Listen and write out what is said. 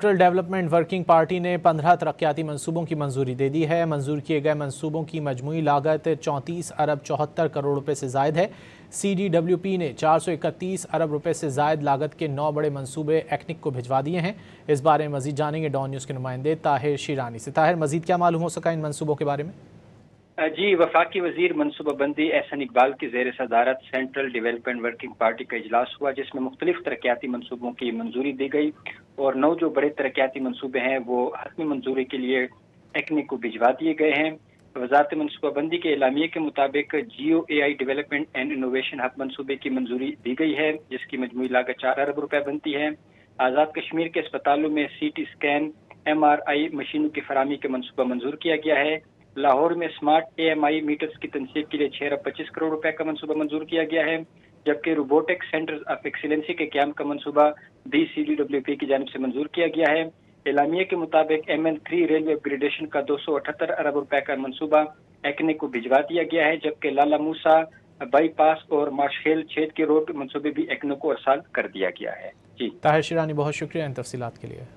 Central development working party ने 15 तरक्याती मंसूबों की मंजूरी दे दी है। मंजूर किए गए मंसूबों की मजमूई लागत 34 अरब 74 करोड़ रुपए से जायद है। CDWP ने 431 अरब रुपए से जायद लागत के 9 बड़े मंसूबे एक्निक को भिजवा दिए हैं। इस बारे में मजीद जानेंगे डॉन न्यूज़ के नुमाइंदे ताहिर शिरानी से। ताहिर, मजीद क्या मालूम हो सका इन मंसूबों के बारे में? जी, वफाकी वजीर मनसूबाबंदी एहसन इकबाल की ज़ेर सदारत सेंट्रल डेवलपमेंट वर्किंग पार्टी का इजलास हुआ, जिसमें मुख्तलिफ तरक्याती मनसूबों की मंजूरी दी गई और 9 जो बड़े तरक्याती मनसूबे हैं वो हतमी मंजूरी के लिए एक्निक को भिजवा दिए गए हैं। वजारत मनसूबाबंदी के एलामिये के मुताबिक GOAI development and innovation hub मंसूबे की मंजूरी दी गई है, जिसकी मजमूई लागत 4 अरब रुपए बनती है। आज़ाद कश्मीर के अस्पतालों में CT स्कैन MRI मशीनों की फराहमी का मनसूबा मंजूर किया गया है। लाहौर में स्मार्ट AMI मीटर्स की तनसीब के लिए 6 अरब 25 करोड़ रुपए का मंसूबा मंजूर किया गया है, जबकि रोबोटिक सेंटर ऑफ एक्सीलेंसी के क्याम का मंसूबा CDWP की जानिब से मंजूर किया गया है। एलामिया के मुताबिक MN3 रेलवे अपग्रेडेशन का 278 अरब रुपए का मंसूबा एक्निक को भिजवा दिया गया है, जबकि लाला मूसा बाईपास और मार्शेल छेद के रोड मंसूबे भी एक्निक को अरसाल कर दिया गया है। जी ताहिर शिरानी, बहुत शुक्रिया इन तफसीलात के लिए।